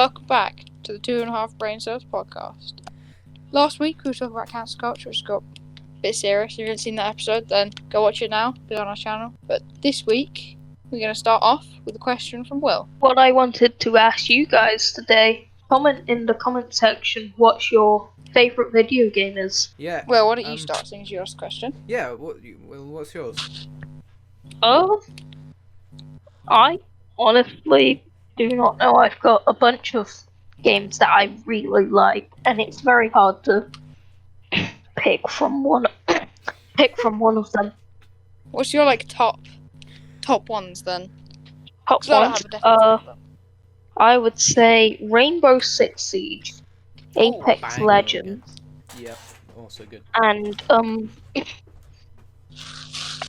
Welcome back to the 2.5 Brain Cells podcast. Last week we were talking about cancel culture, which got a bit serious. If you haven't seen that episode, then go watch it now. Be on our channel. But this week we're going to start off with a question from Will. What I wanted to ask you guys today, comment in the comment section what your favourite video game is. Yeah. Will, why don't you start since you asked the question? Yeah. What's yours? I honestly do not know. I've got a bunch of games that I really like, and it's very hard to pick from one of them. What's your top ones then? Top 'Cause I don't ones. have a definite of them. I would say Rainbow Six Siege, Apex Bang. Legends, Yep. Also good.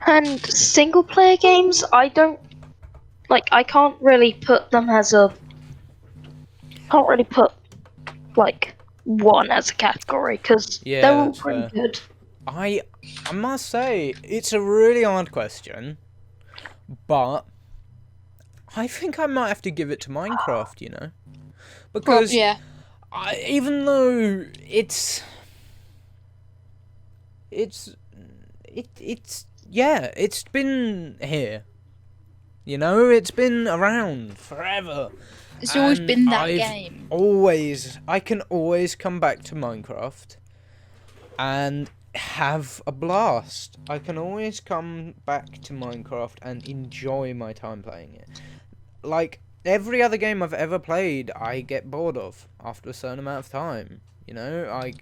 and single player games. I can't really put them as a. Can't really put one as a category because they're all that's pretty fair. good. I must say it's a really hard question, but I think I might have to give it to Minecraft. Because even though it's been here. It's been around forever. It's always And been that I can always come back to Minecraft and have a blast. I can always come back to Minecraft and enjoy my time playing it. Like every other game I've ever played, I get bored of after a certain amount of time. I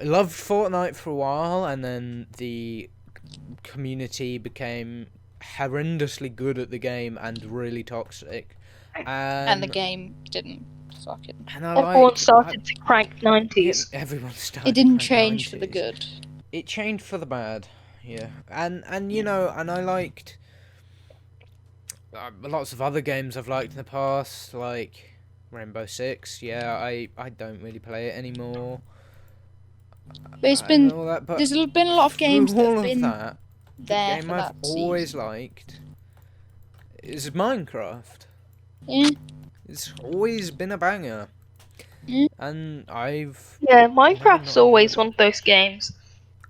loved Fortnite for a while, and then the community became horrendously good at the game and really toxic. And the game didn't fucking. Everyone started to crank 90s. Everyone started. It didn't to change 90s. for the good. It changed for the bad, yeah. And I liked lots of other games I've liked in the past, like Rainbow Six. Yeah, I don't really play it anymore. But it's been there's been a lot of games that have been there for the game that I've always season. liked is Minecraft. Yeah. It's always been a banger. Yeah. And Minecraft's always one of those games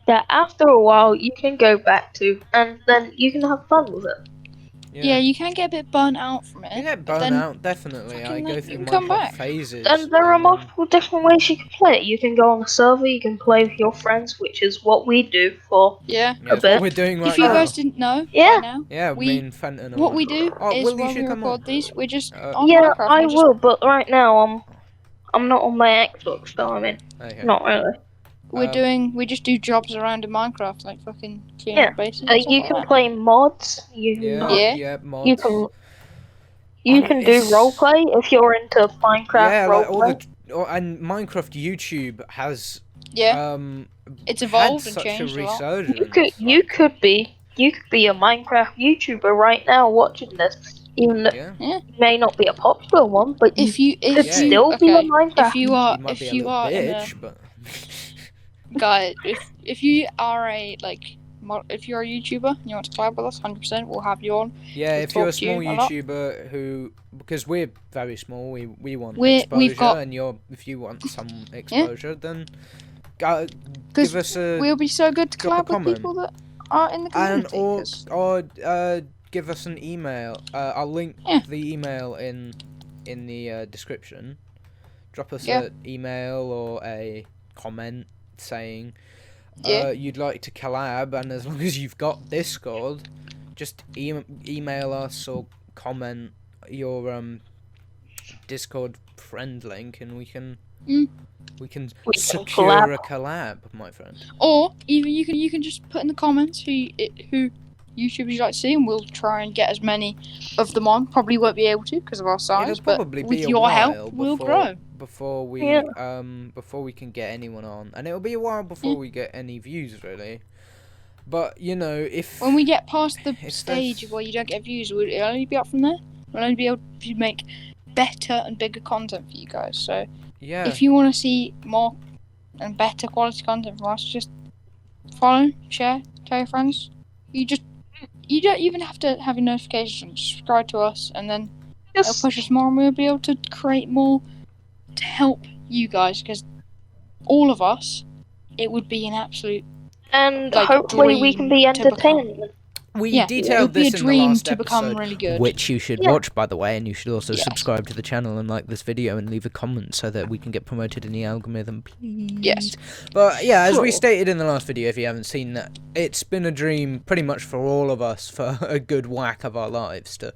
that after a while you can go back to, and then you can have fun with it. Yeah, you can get a bit burnt out from it. You get burnt out, definitely. I go through Minecraft phases. And there are multiple different ways you can play it. You can go on a server, you can play with your friends, which is what we do for a that's bit. what we're doing right now. If you guys didn't know, Yeah. right now, Yeah, me and Fenton. What we do is Will, when we record these, we're just on Yeah, Minecraft. I will, but right now I'm not on my Xbox, so Okay. not really. We just do jobs around in Minecraft, like fucking clean up bases. And stuff You like can that. play mods. Mods. You can do roleplay if you're into Minecraft roleplay. And Minecraft YouTube has it's evolved and such changed a a lot. resurgence. You could be a Minecraft YouTuber right now watching this. Even though it may not be a popular one, but if you still be a Minecraft. If you are but guys, if you are if you're a YouTuber and you want to collab with us, 100%, we'll have you on. Yeah, if you're a small YouTuber because we're very small, we want exposure, and if you want some exposure, then give us a. We'll be so good to collab with people that are in the community. Or give us an email. I'll link the email in the description. Drop us an email or a comment saying you'd like to collab, and as long as you've got Discord, just email us or comment your Discord friend link, and we can secure a collab, my friend. Or even you can just put in the comments who YouTubers you like to see, and we'll try and get as many of them on. Probably won't be able to because of our size, but with your help, we'll grow. Before we can get anyone on, and it'll be a while before we get any views, really. But when we get past the stage where you don't get views, it'll only be up from there. We'll only be able to make better and bigger content for you guys. So if you want to see more and better quality content from us, just follow, share, tell your friends. You don't even have to have your notifications. Subscribe to us, and then It'll push us more, and we'll be able to create more to help you guys. Because all of us, it would be an absolute and like, hopefully we can be dream to become. entertained. We Yeah, it detailed would be a this in the dream last to become episode, really good. which you should Yeah. watch, by the way, and you should also Yes. subscribe to the channel and like this video and leave a comment so that we can get promoted in the algorithm, please. Yes. But yeah, as we Sure. stated in the last video, if you haven't seen that, it's been a dream pretty much for all of us for a good whack of our lives to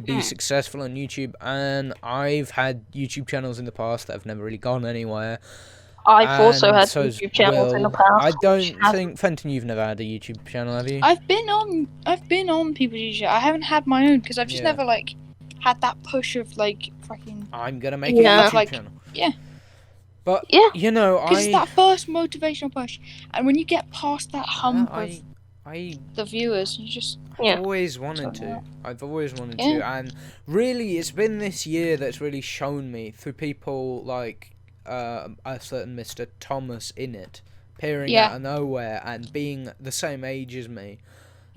be successful on YouTube, and I've had YouTube channels in the past that have never really gone anywhere. I've also And had so's YouTube channels in the Will. past. I don't which have- think, Fenton, you've never had a YouTube channel, have you? I've been on people's YouTube. I haven't had my own because I've just Yeah. never like had that push of like fucking. I'm gonna make Yeah. a YouTube Like, channel. yeah. But Yeah. you know, Because it's that first motivational push, and when you get past that hump of I the viewers, you just Yeah. always wanted Something to. I've always wanted Yeah. to, and really, it's been this year that's really shown me through people like a certain Mr. Thomas in it, appearing Yeah. out of nowhere and being the same age as me.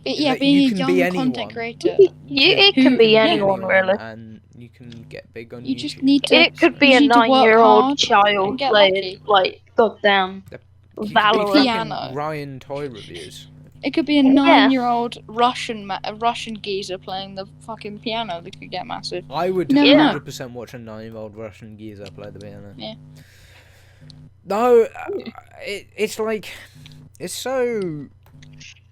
yeah, That being you a can young be content anyone. creator. It Who- can be yeah. anyone, really. and you can get big on You YouTube. just need to. It could be you a need to work 9-year-old hard child and get playing, lucky. like, goddamn You could be Valorant. fucking Piano. Ryan Toy Reviews. It could be a Yeah. 9-year-old a Russian geezer playing the fucking piano that could get massive. I would No, no. 100% watch a 9-year-old Russian geezer play the piano. Yeah. No, it's like, it's so,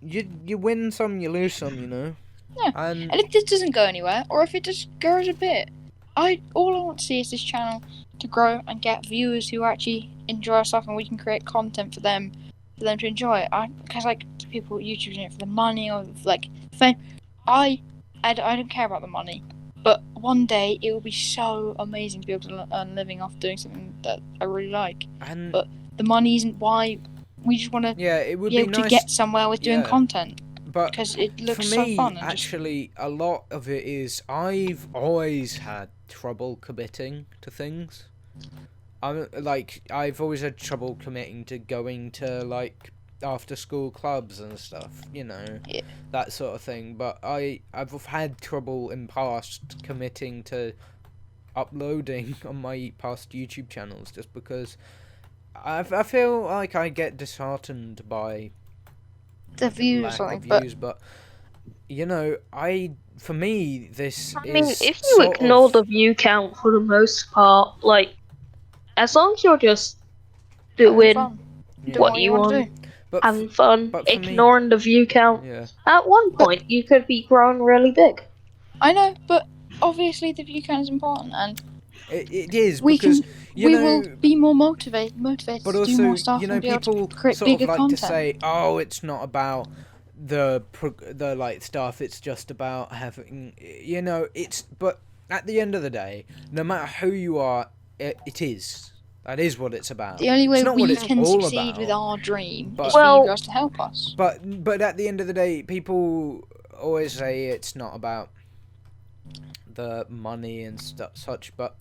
you win some, you lose some, you know? Yeah. And And if this doesn't go anywhere, or if it just grows a bit, all I want to see is this channel to grow and get viewers who actually enjoy our stuff, and we can create content for them to enjoy. Because like people YouTube doing it for the money or like fame. I don't care about the money, but one day it will be so amazing to be able to earn a living off doing something that I really like. and But the money isn't why. We just want to yeah, it would be be able nice, to get somewhere with doing yeah. content but because it looks for me, so fun. And just, actually, a lot of it is I've always had trouble committing to things. I've always had trouble committing to going to like after school clubs and stuff, you know, Yeah. that sort of thing. But I've had trouble in past committing to uploading on my past YouTube channels just because I feel like I get disheartened by the views or lack something, of but views, but you know, for me this I mean, is if you sort ignore of, the view count for the most part, like, as long as you're just doing fun. yeah. Do what you wanna want, do. but having fun, but for me- ignoring the view count, yeah. at one point you could be growing really big. I know, but obviously the view count is important, and It is we because can you we know, will be more motivated but to also do more stuff you know and be able people to create sort of bigger like content. to say, oh, it's not about the like stuff. It's just about having, you know, it's. But at the end of the day, no matter who you are, it is. That is what it's about. The only way It's not what we it's can all succeed about. with our dream But- is for Well- you guys to help us. But at the end of the day, people always say it's not about the money and such, but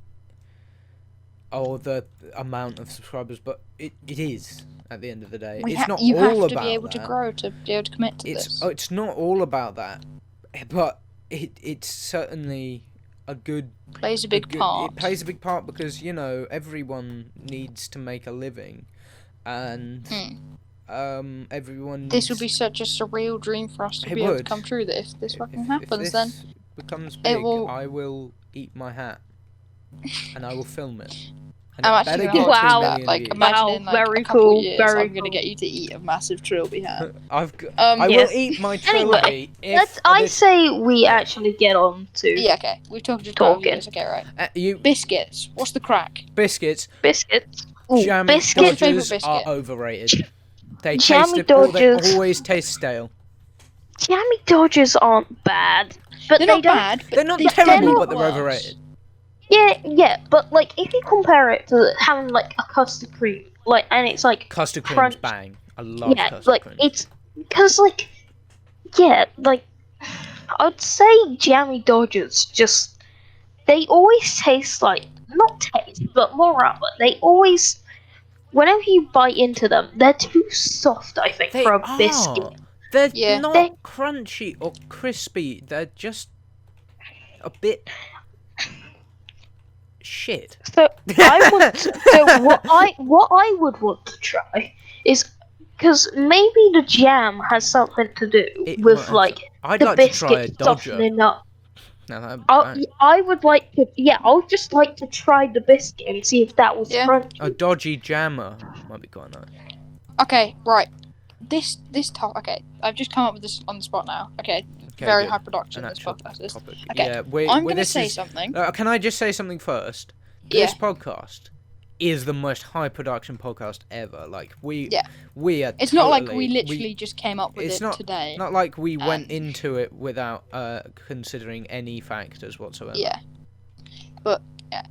or the amount of subscribers, but it is at the end of the day. It's not you all have to about be able that. to grow to be able to commit to this. It's not all about that, but it's certainly a good. Plays a big part. It plays a big part because you know everyone needs to make a living, and everyone. This would be needs- such a surreal dream for us to It be able to would. come true. That if this fucking if happens, this then becomes big, will- I will eat my hat, and I will film it. And I'm it actually better gonna get watch 2 Wow. that. million Like, views. imagine Wow, in like very a couple cool, years, very I'm gonna cool. get you to eat a massive trilby hat. I will Yes. eat my Anyway, trilby if Let's. I this- say we actually get on to Yeah, okay. We've talked about Talking. viewers. Okay, right. you Biscuits. What's the crack? biscuits. biscuits. Ooh, Jammy biscuits. What's your Dodgers favourite are biscuit? overrated. They Jammy they Dodgers. always taste stale. Jammy Dodgers aren't bad, but They're they not don't. bad, but They're not they terrible, get but they're worse. overrated. Yeah, but like if you compare it to having like a custard cream, like, and it's like Custard cream's crunch. bang. I love Yeah, custard like cream. it's because like yeah, like I'd say Jammy Dodgers just they always taste like not taste, but more rather they always whenever you bite into them, they're too soft. I think They for a are. biscuit. They're Yeah. not They- crunchy or crispy. They're just a bit shit. So I want. So what I would want to try is because maybe the jam has something to do It with might like I'd the like to try a biscuits Dodger. softening up. No, that'd be I bang. I would like to. Yeah, I would just like to try the biscuit and see if that was Yeah. crunchy. A dodgy jammer might be quite nice. Okay, right. This top. Okay, I've just come up with this on the spot now. Okay, Okay, very good. high production. An This actual podcast is. topic. Okay, Yeah, I'm gonna say something. Can I just say something first? Yeah. This podcast is the most high production podcast ever. Like we Yeah. are. It's not like totally- we literally just came up with it's it not- today. Not like we went and- into it without considering any factors whatsoever. Yeah. But yeah.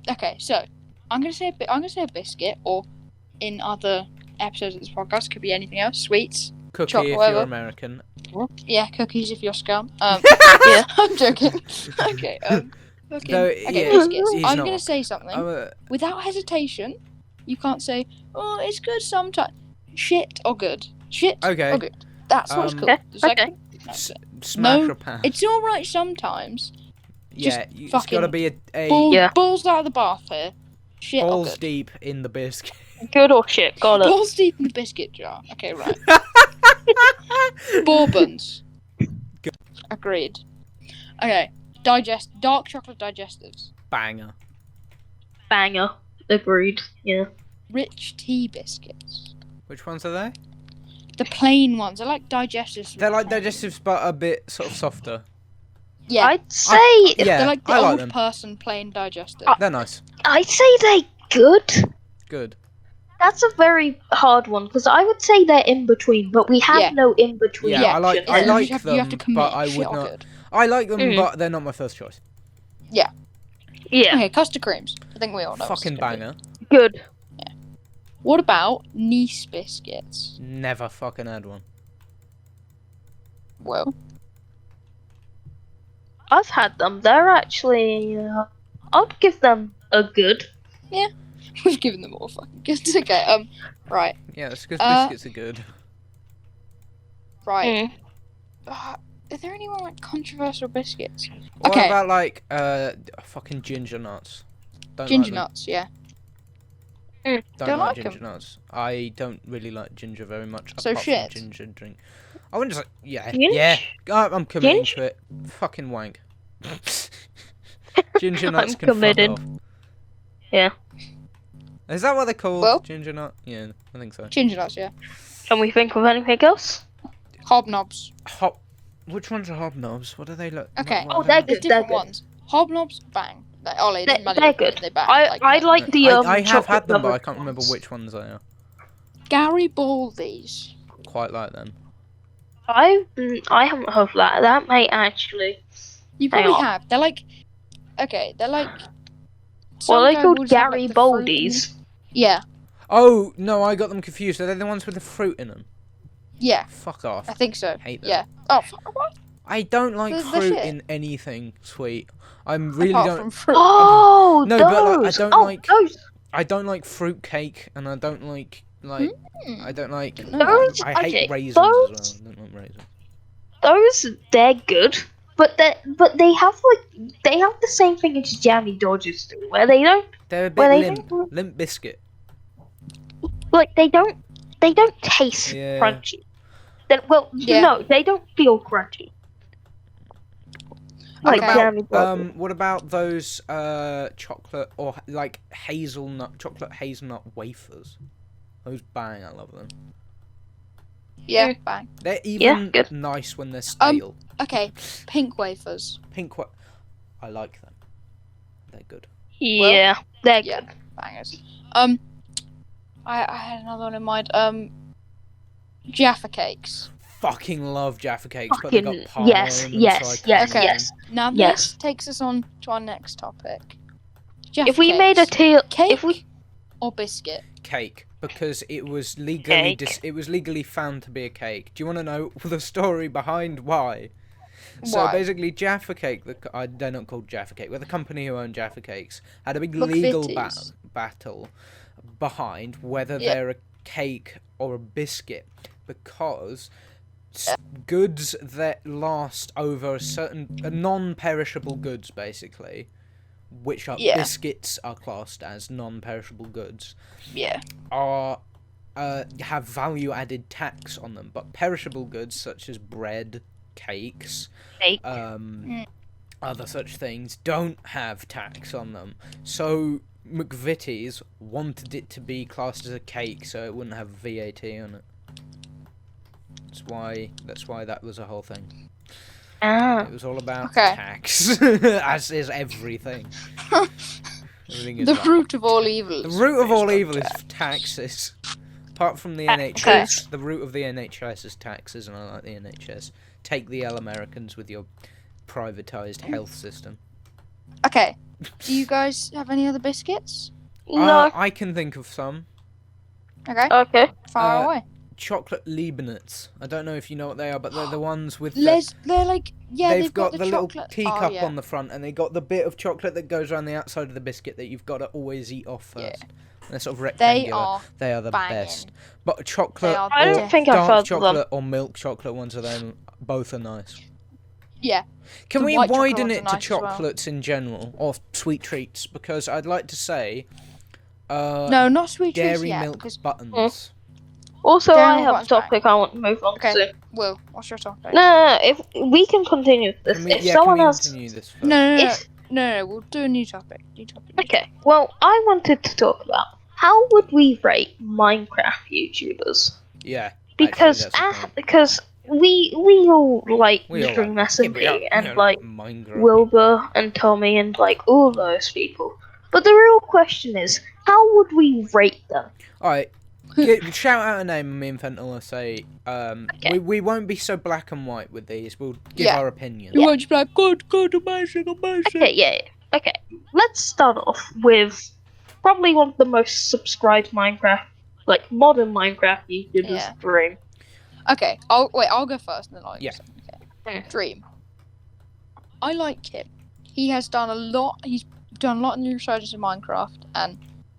Okay, so I'm gonna say a biscuit, or in other episodes of this podcast, could be anything else. Sweets. Cookie Chocolate, if whatever. you're American. Yeah, cookies if you're scum. Yeah, I'm joking. Okay. Okay. Though, Okay, yeah, biscuits. he's I'm not. gonna say something I'm without hesitation. You can't say, "Oh, it's good sometimes." Shit or good. Shit Okay. or good. That's what's cool. Okay, The second- smash No, or pass. It's all right sometimes. Yeah, it's got to fucking be a Yeah. Balls out of the bath here. Shit or balls good. deep in the biscuit. Good or shit, got it. Balls deep in the biscuit jar. Okay, right. Bourbons. Agreed. Okay. Dark chocolate digestives. Banger. Banger. Agreed. Yeah. Rich tea biscuits. Which ones are they? The plain ones. I like digestives. They're like digestives, but a bit sort of softer. Yeah. I'd say Yeah, They're like the I like old them. person plain digestive. They're nice. I'd say they're good. Good. That's a very hard one because I would say they're in between, but we have Yeah. no in between. Yeah, I like Yeah, you them, have to commit. but I Shit would or not. good. I like them, Mm. but they're not my first choice. Yeah. Okay, custard creams. I think we all know. Fucking what's gonna be. banger. Good. What about Nice biscuits? Never fucking had one. Well, I've had them. They're actually. I'd give them a good. we've given them all fucking good. Okay. Right. Yeah, that's because Uh, biscuits are good. Right. Mm. Are there any more like controversial biscuits? What okay. about like fucking ginger nuts? Don't Ginger like them. nuts, yeah. Don't Don't like like ginger nuts. I don't really like ginger very much. So apart shit. From ginger drink. I wouldn't just yeah, Ginger? yeah. I'm committing Ginger? to it. Fucking wank. Ginger nuts I'm can committed. fuck off. Yeah. Is that what they're called? Well- Ginger nut? Yeah, I think so. Ginger nuts, yeah. Can we think of anything else? Hobnobs. Which ones are hobnobs? What do they look? Okay. what Oh, are they're they? There's good. They're different good. ones. Hobnobs, bang. Like, Ollie, it doesn't matter They're what good. They bang. I like the I have chocolate had them, but I covered can't remember ones. which ones they are. Garibaldi's. Quite like them. I haven't heard of that. That may actually. You Hang probably on. have. They're like, okay, they're like. Well, some they're called Garibaldi's have, like, the fruit in- Garibaldi's. Yeah, Oh no, I got them confused. Are they the ones with the fruit in them? yeah, Fuck off. I think so. Hate them. Yeah. Oh, what? I don't like They're fruit shit. in anything sweet. I really Apart don't. from fruit. Oh, No, those. but, like, I don't oh, like- those. I don't like fruit cake, and I don't like I don't like. No. Those. I okay, hate raisins those. as well. I don't like raisins. Those. They're good, but they have the same thing as jammy Dodgers do, where they don't They're a bit Well, they limp. don't- Limp biscuit. they don't taste Yeah. crunchy. Well, Yeah. no, they don't feel crunchy. Like Okay. jammy Dodgers. What about those chocolate or like chocolate hazelnut wafers? Those bang, I love them. Yeah, bang. They're even good. nice when they're stale. Okay, pink wafers. I like them. They're good. Yeah, they're Yeah, good. bangers. I had another one in mind. Jaffa cakes. Fucking love Jaffa cakes, but they Fucking got palm yes, oil in them, yes, so I can't yes, eat them. yes. Now this Yes. takes us on to our next topic. Jaffa If we made a cakes. tail, Cake if we or biscuit. Cake, because it was legally Cake. it was legally found to be a cake. Do you want to know the story behind why? So Why? basically, Jaffa Cake, they're not called Jaffa Cake, but the company who owned Jaffa Cakes had a big legal McVitie's. battle behind whether Yeah. they're a cake or a biscuit, because goods that last over a certain non-perishable goods basically which are Yeah. biscuits are classed as non-perishable goods, Yeah. are have value-added tax on them, but perishable goods such as bread, cakes, Cake. other such things don't have tax on them. So McVitie's wanted it to be classed as a cake, so it wouldn't have VAT on it. That's why that was a whole thing. Ah. It was all about Okay. tax, as is everything. Everything is The about root of all evil. The is root of all based on evil is tax. taxes. Apart from the Taxes. NHS, the root of the NHS is taxes, and I like the NHS. Take the L Americans with your privatised health system. Okay. Do you guys have any other biscuits? No. I can think of some. Okay. Okay. Far away. Chocolate Leibniz. I don't know if you know what they are, but they're the ones with They're like, yeah, they've got the the little chocolate. teacup yeah. on the front, and they got the bit of chocolate that goes around the outside of the biscuit that you've got to always eat off first. Yeah. And they're sort of rectangular. They are the banging. best. But chocolate, are I don't think I've dark heard of chocolate them. or milk chocolate ones of them, both are nice. Yeah. Can The we white chocolate widen ones are it to nice as well. chocolates in general, or sweet treats? Because I'd like to say, No, not sweet treats dairy yet. milk Because buttons. Also, Dairy I milk have a buttons, right. topic I want to move on Okay. to. Will, what's your topic? No, if we can continue with this. If someone can we else, continue this first? No, we'll do a new topic. okay. Well, I wanted to talk about how would we rate Minecraft YouTubers? Yeah. Because actually, that's a point. because we all like We all Dream like- SMP and yeah, like Minecraft. Wilbur and Tommy and like all those people. But the real question is, how would we rate them? Alright, shout out a name and me and Fenton will say, we won't be so black and white with these, we'll give Yeah. our opinion. You won't just be like, good, amazing. Okay, yeah. Okay, let's start off with probably one of the most subscribed Minecraft, like modern Minecraft YouTubers, Yeah. Dream. Okay, I'll go first and then I'll Yeah. say, okay. Dream. I like him. He has done a lot. He's done a lot of new researches in Minecraft and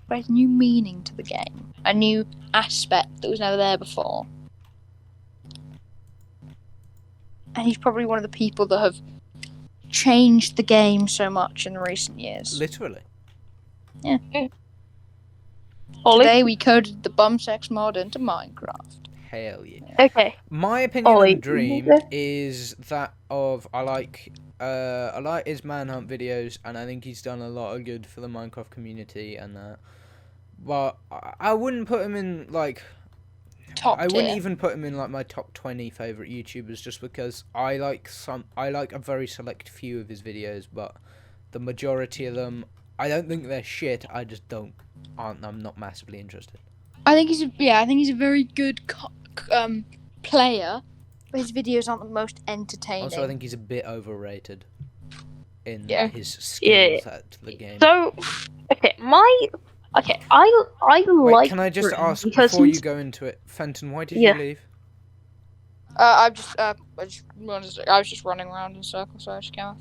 created new meaning to the game, a new aspect that was never there before. And he's probably one of the people that have changed the game so much in recent years. Literally. Ollie? Today we coded the bum sex mod into Minecraft. Hell yeah. Okay. My opinion Ollie, on Dream okay. is that of I like his manhunt videos, and I think he's done a lot of good for the Minecraft community and that. But I wouldn't put him in like Top I wouldn't tier. even put him in like my top 20 favorite YouTubers, just because I like a very select few of his videos, but the majority of them I don't think they're shit. I just I'm not massively interested. I think he's a very good player, but his videos aren't the most entertaining. Also, I think he's a bit overrated in Yeah. his skills at the game. So, I Wait, like. can I just Dream ask because before you he's- go into it, Fenton? Why did Yeah. you leave? I was just running around in circles, so I just came off.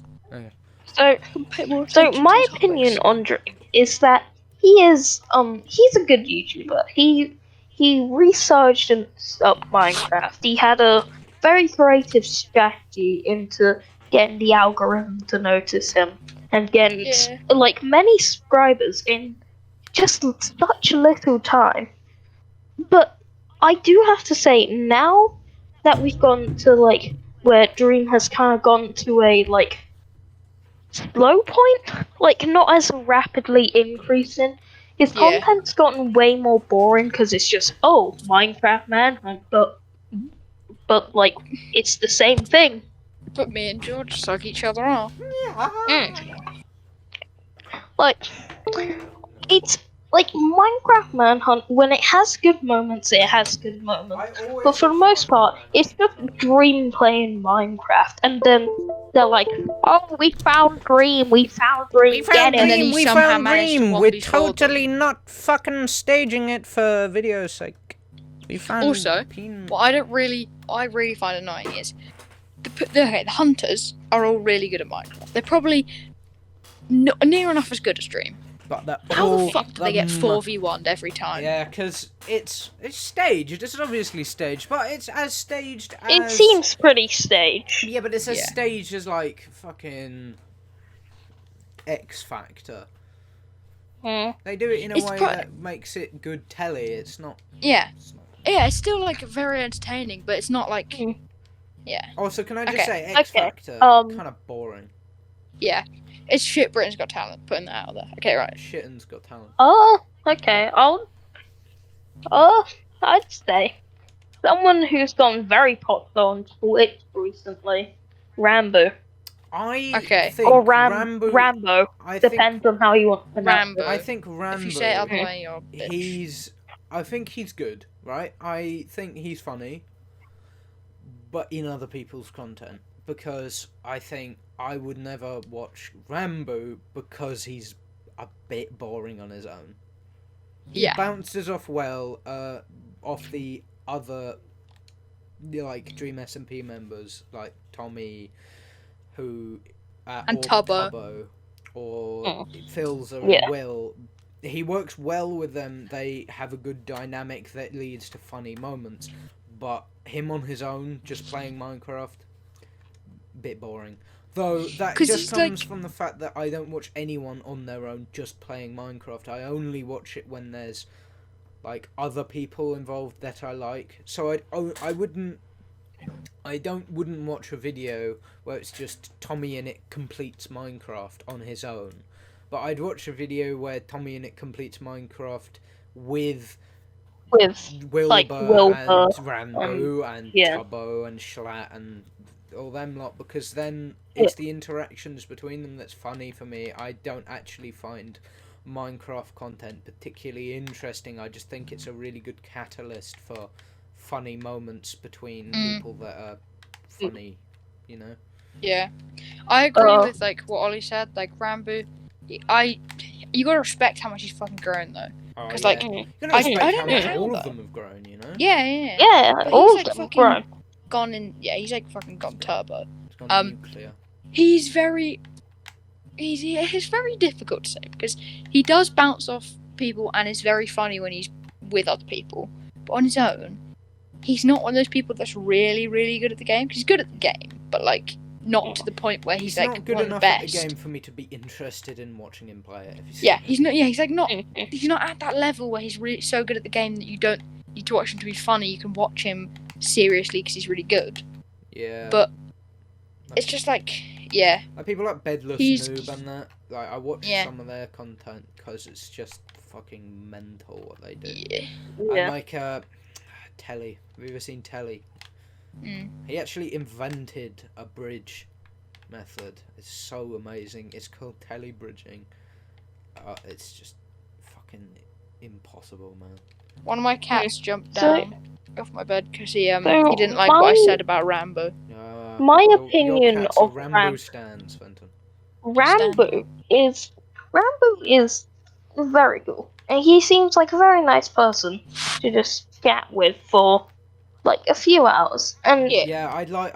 So my opinion on Dream is that he's a good YouTuber. He researched and up Minecraft. He had a very creative strategy into getting the algorithm to notice him and getting like many subscribers in just such a little time. But I do have to say, now that we've gone to like where Dream has kind of gone to a like slow point, like not as rapidly increasing. His content's gotten way more boring because it's just Minecraft Manhunt, but like it's the same thing. But me and George suck each other off. Like it's like Minecraft Manhunt. When it has good moments, it has good moments. But for the most part, it's just Dream playing Minecraft, and then they're like, "Oh, we found Dream. We found Dream. Get him." And then he we somehow found managed to Dream. 1v4 We're them. totally not fucking staging it for video's sake. We found Also, what I really find annoying is the hunters are all really good at Minecraft. They're probably near enough as good as Dream. But they're How all the fuck do they get 4v1'd every time? Yeah, because it's staged. It's obviously staged, but it's as staged as... It seems pretty staged. Yeah, but it's as Yeah. staged as, like, fucking... X Factor. Mm. They do it in a way that makes it good telly. It's not. Yeah. Yeah, it's still like very entertaining, but it's not like. Yeah. Also, can I just say X Okay. Factor kind of boring. Yeah. It's shit. Britain's Got Talent. Putting that out there. Okay, right. Shitten's Got Talent. Oh, okay. I'd say someone who's gone very popular on Twitch recently, Rambo. I think Or Rambo. Depends on how you want to pronounce Rambo. it. I think Rambo. If you say it other way, you're a bitch. I think he's good, right? I think he's funny, but in other people's content, because I think I would never watch Rambo because he's a bit boring on his own. He bounces off well, off the other, like, Dream SMP members, like Tommy, who and or Tubbo. or Phil's or Will. He works well with them. They have a good dynamic that leads to funny moments. But him on his own, just playing Minecraft, bit boring. Though that just comes from the fact that I don't watch anyone on their own just playing Minecraft. I only watch it when there's like other people involved that I like. So I wouldn't watch a video where it's just Tommy and it completes Minecraft on his own. But I'd watch a video where Tommy and it completes Minecraft with Wilbur and Rambo and Tubbo and Schlatt and all them lot, because then it's the interactions between them that's funny for me. I don't actually find Minecraft content particularly interesting. I just think it's a really good catalyst for funny moments between people that are funny, you know? Yeah. I agree with like what Ollie said, like Rambo. You gotta respect how much he's fucking grown though. Because like you gotta respect I how don't know much how all though. of them have grown, you know? Yeah, but all he's of like them fucking grown. gone in. Yeah, he's like fucking gone turbo. It's gone nuclear. He's very difficult to say because he does bounce off people and is very funny when he's with other people. But on his own, he's not one of those people that's really, really good at the game. 'Cause he's good at the game, but like not to the point where he's like not good one of the enough at the best. game for me to be interested in watching him play it. He's not. Yeah, he's like not. He's not at that level where he's really so good at the game that you don't need to watch him to be funny. You can watch him seriously because he's really good. Yeah. But it's just like, yeah. Like people like Bedless Noob and that. Like I watch some of their content because it's just fucking mental what they do. Yeah. And like Telly. Have you ever seen Telly? Mm. He actually invented a bridge method. It's so amazing. It's called Telly bridging. It's just fucking impossible, man. One of my cats jumped down off my bed because he didn't like what I said about Rambo. My opinion your of Rambo stands, Fenton. Rambo is very cool, and he seems like a very nice person to just chat with for like a few hours. And I'd like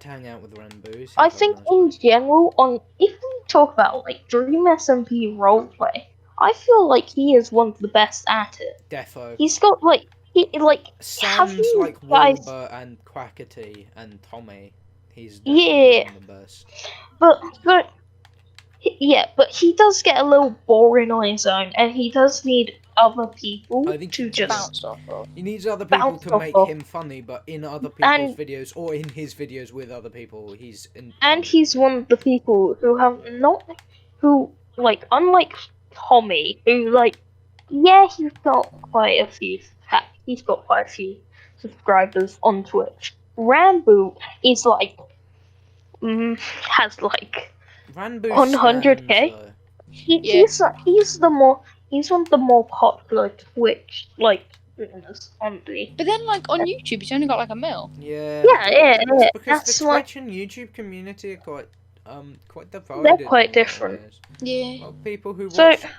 to hang out with Rambo. I think in general, if we talk about like Dream SMP roleplay, I feel like he is one of the best at it. Defo. He's got Sans like Wilbur and Quackity and Tommy. He's the best. But he does get a little boring on his own, and he does need other people to just bounce off of. He needs other people to make him funny, but in other people's videos or in his videos with other people, he's he's one of the people who unlike Tommy, who he's got quite a few subscribers on Twitch. Rambo is has Rambo 100k. He's one of the more popular Twitch streamers on the. But then on YouTube, he's only got like 1 mil. Yeah. Yeah. Because that's the Twitch and YouTube community are quite divided. They're quite different. Yeah.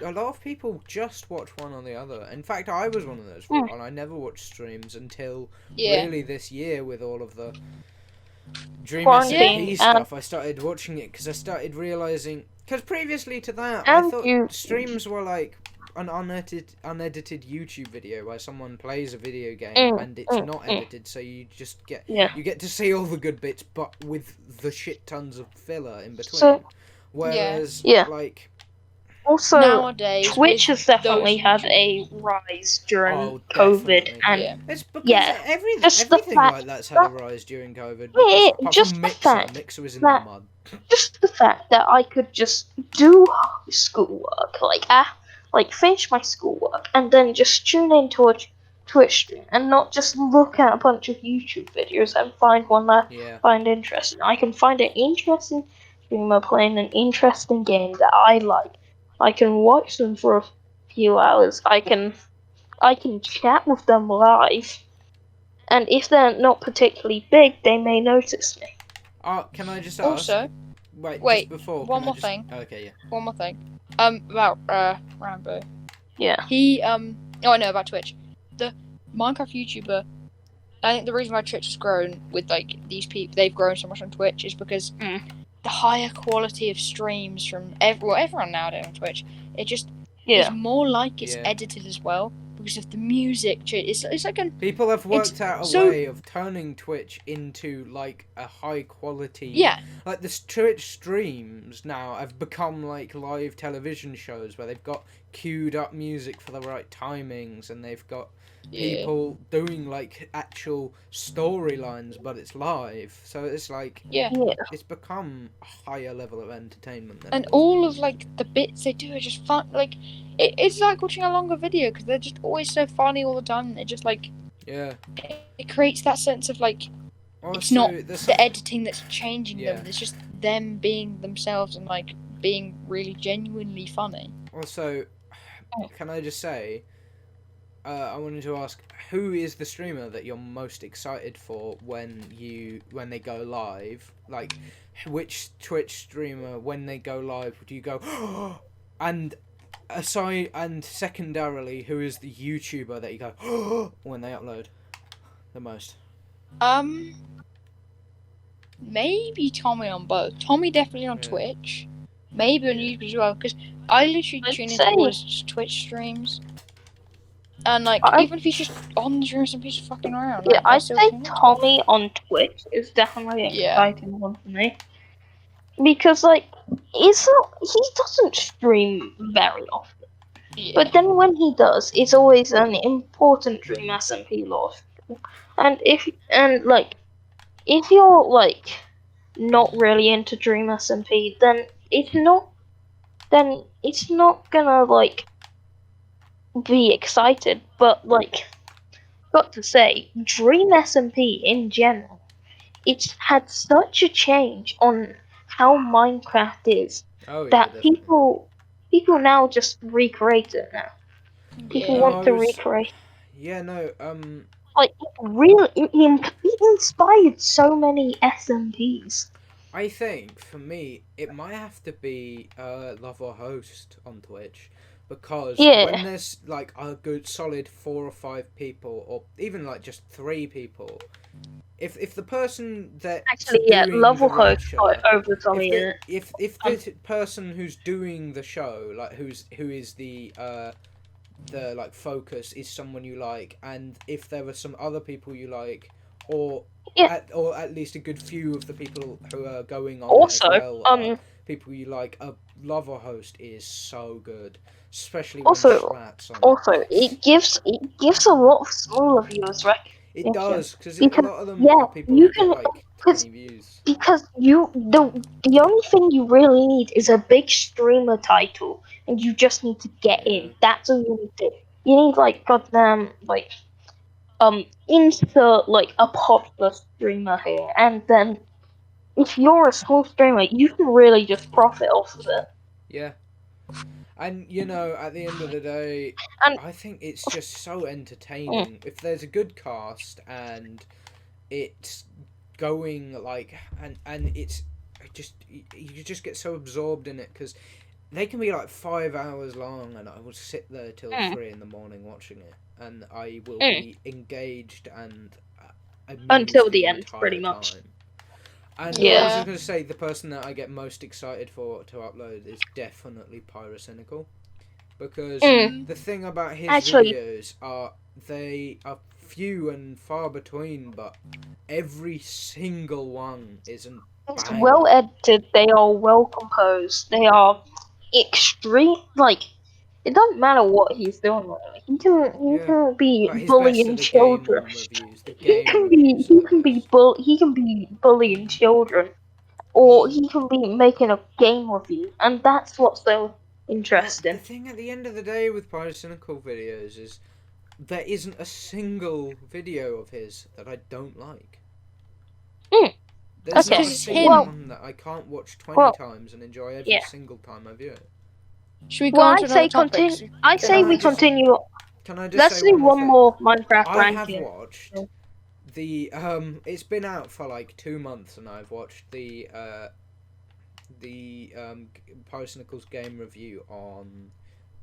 A lot of people just watch one or the other. In fact, I was one of those for a while. I never watched streams until really this year with all of the Dream SMP stuff. I started watching it because I started realizing. Because previously to that, I thought streams were like an unedited YouTube video where someone plays a video game and it's not edited, so you just get to see all the good bits, but with the shit tons of filler in between. Whereas, Yeah. like, Also, nowadays, Twitch with has definitely those had YouTube- a rise during oh, COVID, definitely. and Yeah. It's because yeah, just the everything fact like that's had a that rise during COVID. yeah, Because apart just from the Mixer, fact Mixer was in the that mud. just the fact that I could just do schoolwork, like finish my schoolwork, and then just tune into a Twitch stream, and not just look at a bunch of YouTube videos and find one that Yeah. I find interesting. I can find an interesting streamer playing an interesting game that I like. I can watch them for a few hours. I can chat with them live, and if they're not particularly big, they may notice me. Can I just ask? Also, Wait, wait, just before. one can more I just... thing. Okay, yeah. One more thing. About Rambo. Yeah. He Oh, I know about Twitch. The Minecraft YouTuber. I think the reason why Twitch has grown with like these people, they've grown so much on Twitch, is because the higher quality of streams from everyone nowadays on Twitch, it just is more like it's edited as well because of the music. It's like an people have worked out a way of turning Twitch into like a high quality. Yeah. Like the Twitch streams now have become like live television shows where they've got queued up music for the right timings, and they've got people doing like actual storylines, but it's live. So it's like it's become a higher level of entertainment. Than and all of like the bits they do are just fun. Like it's like watching a longer video because they're just always so funny all the time. They're just like it creates that sense of like it's not the editing that's changing them. It's just them being themselves and like being really genuinely funny. Also, can I just say, I wanted to ask, who is the streamer that you're most excited for when they go live? Like, which Twitch streamer, when they go live, do you go, and secondarily, who is the YouTuber that you go, when they upload the most? Maybe Tommy on both. Tommy definitely on Twitch. Maybe on YouTube as well, because I literally tune into all his Twitch streams. And like, even if he's just on the stream, and he's just fucking around. Yeah, like, I'd say Tommy on Twitch is definitely an Yeah. exciting one for me. Because like, he doesn't stream very often. Yeah. But then when he does, it's always an important Dream SMP loss. And if you're like not really into Dream SMP, then it's not gonna like be excited. But like, got to say, Dream SMP in general, it's had such a change on how Minecraft is that people now just recreate it now. People want to recreate. Yeah, no, Like, really, it inspired so many SMPs. I think, for me, it might have to be Love or Host on Twitch. Because when there's, like, a good solid 4 or 5 people, or even, like, just 3 people, if the person that Love or Host over Tommy in it. If the person who's doing the show, like, who is the like focus is someone you like, and if there are some other people you like, or at least a good few of the people who are going on also, as well are people you like, a Love or Host is so good, especially when Schlatt's on. Also, it gives a lot of smaller viewers recognition. It does, because a lot of them are people who get like 20 views. Because the only thing you really need is a big streamer title, and you just need to get in. That's all you need to. You need like goddamn like insert like a popular streamer here, and then if you're a small streamer, you can really just profit off of it. Yeah. And, you know, at the end of the day, I think it's just so entertaining. If there's a good cast and it's going, like, and it's just, you just get so absorbed in it, because they can be, like, 5 hours long, and I will sit there till 3 in the morning watching it, and I will be engaged and until the end, pretty much. And I was just going to say, the person that I get most excited for to upload is definitely Pyrocynical. Because the thing about his videos are, they are few and far between, but every single one is an It's banger. well edited. They are well composed. They are extreme. Like it doesn't matter what he's doing. He can be Like his best bullying of the game children. reviews, the He game can be reviews are the best. he can be bullying children, or he can be making a game review, and that's what's so But the interesting. thing at the end of the day with Pyrocynical videos is there isn't a single video of his that I don't like. Mm, There's okay. not a it's single him. one that I can't watch 20 Well, times and enjoy every yeah. single time I view it. Should we go Well, on to I'd say another topic? continue. I'd Can say I we just continue. can I just Let's say do one more one thing? more Minecraft I have ranking. watched the it's been out for like 2 months and I've watched the Pyrocynical's game review on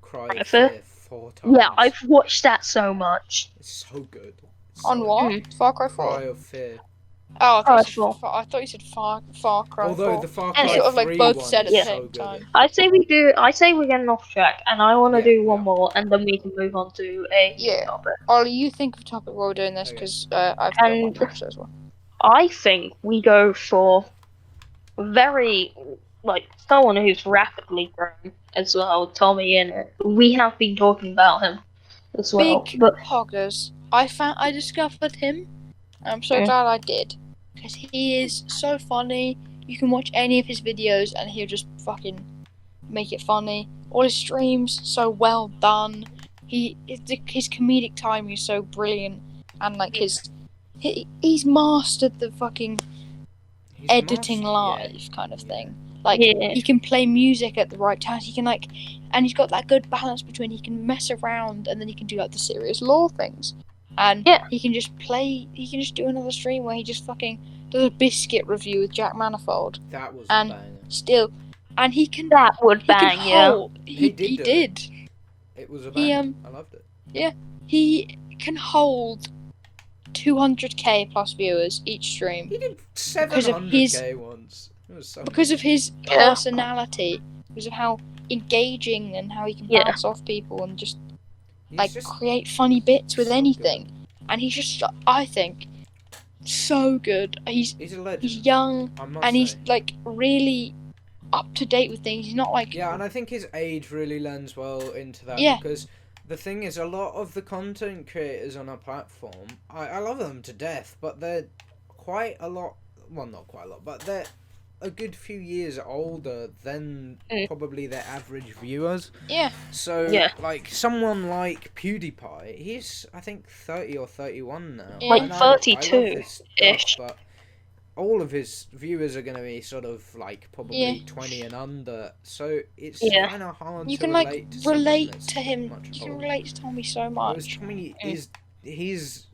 Cry of Fear 4 times. Yeah, I've watched that so much. It's so good. On what? Far Cry 4? Cry of Fear. Oh, Cry 4. I thought you said Far Cry Although 4. the Far And Cry sort of like 3 both one said is at the so same good. time. I say we're getting off track, and I want to Yeah, do we one are. more, and then we can move on to a new Yeah. topic. Ollie, you think of a topic while we're doing this, Okay. because I've got one And- to watch as well. I think we go for very someone who's rapidly grown as well, Tommy in it. We have been talking about him as well, Big but Hoggers. I discovered him. I'm so Mm. glad I did. Because he is so funny. You can watch any of his videos and he'll just fucking make it funny. All his streams, so well done. His comedic timing is so brilliant. And like he's mastered the fucking He's editing mastered- live kind of thing. Like Yeah. he can play music at the right times. He can and he's got that good balance between he can mess around and then he can do like the serious lore things. And Yeah. he can just play. He can just do another stream where he just fucking does a biscuit review with Jack Manifold. That was And- a banger. Still, and he can. that would He bang, can yeah. hold. He did He do did. It was a He, banger. I loved it. He can hold 200k plus viewers each stream He did of 700k once. It was so because of his Yeah. personality, because of how engaging and how he can Yeah. bounce off people and just He's like just create funny bits with so anything. And he's just, I think, so good. He's he's a legend. he's young I must and he's say. like really up to date with things. He's not like Yeah, and I think his age really lends well into that Yeah. because the thing is, a lot of the content creators on our platform, I love them to death, but they're quite a lot, well, not quite a lot, but they're a good few years older than probably their average viewers. yeah. So, Yeah. like, someone like PewDiePie, he's, I think, 30 or 31 now. Like And I love 32 his stuff, -ish. but all of his viewers are going to be sort of, like, probably Yeah. 20 and under, so it's Yeah. kind of hard You to can relate like to someone relate that's to him. much You can older. relate to Tommy so Whereas much. Tommy he's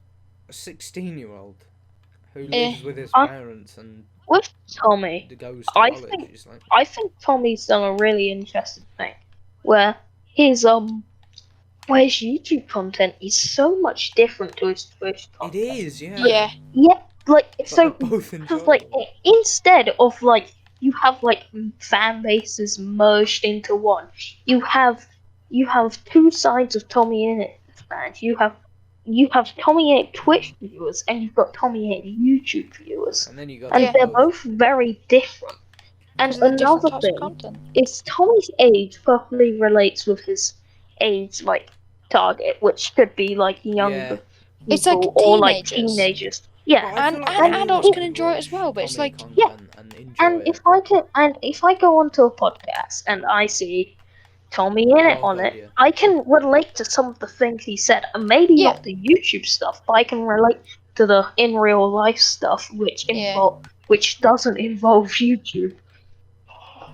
a 16-year-old who Eh. lives with his I- parents and With Tommy, goes to I college. think- It's like, I think Tommy's done a really interesting thing, where his YouTube content is so much different to his Twitch it content. is, yeah. Yeah. Yeah, like But so. they're both Because like enjoyable. instead of like you have like fan bases merged into one, you have two sides of Tommy Innit fans. You have Tommy Innit Twitch viewers and you've got Tommy Innit YouTube viewers, And then you got and Yeah. they're both very different. And Because of the different another types of thing content. is Tommy's age probably relates with his age like target, which could be like younger people It's like or like teenagers. teenagers. Yeah, But I And- feel like and anyone adults can could enjoy it as watch well, but it's Tommy like- content and enjoy and it. if I go onto a podcast and I see Tommy Innit Oh, on God, it, yeah. I can relate to some of the things he said, and maybe Yeah. not the YouTube stuff, but I can relate to the in real life stuff, which Yeah. which doesn't involve YouTube.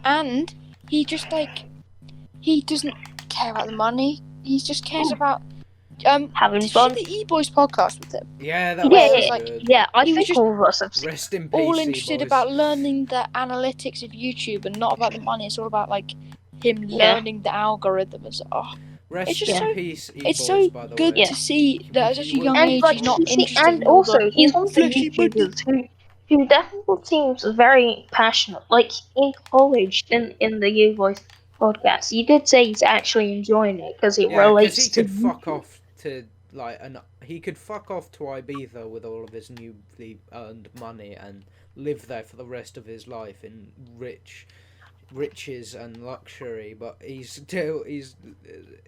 And he just he doesn't care about the money. He just cares about Having did fun. you see the E-Boys podcast with him? Yeah, that Yeah, was so yeah, good. Yeah, I He was think just all of us have seen. Rest in peace, All interested boys. about learning the analytics of YouTube and not about the money. It's all about like him Yeah. learning the algorithm. It's Rest it's just in so- peace, it's boys, so by the good way. to see that at such a young And age like he's not you see, interested and in all also the he's one of the fleshy body- YouTubers who definitely seems very passionate. Like in college, in the U Voice podcast, you did say he's actually enjoying it because it Yeah, relates he to could fuck off to like, and he could fuck off to Ibiza with all of his newly earned money and live there for the rest of his life in riches and luxury, but he's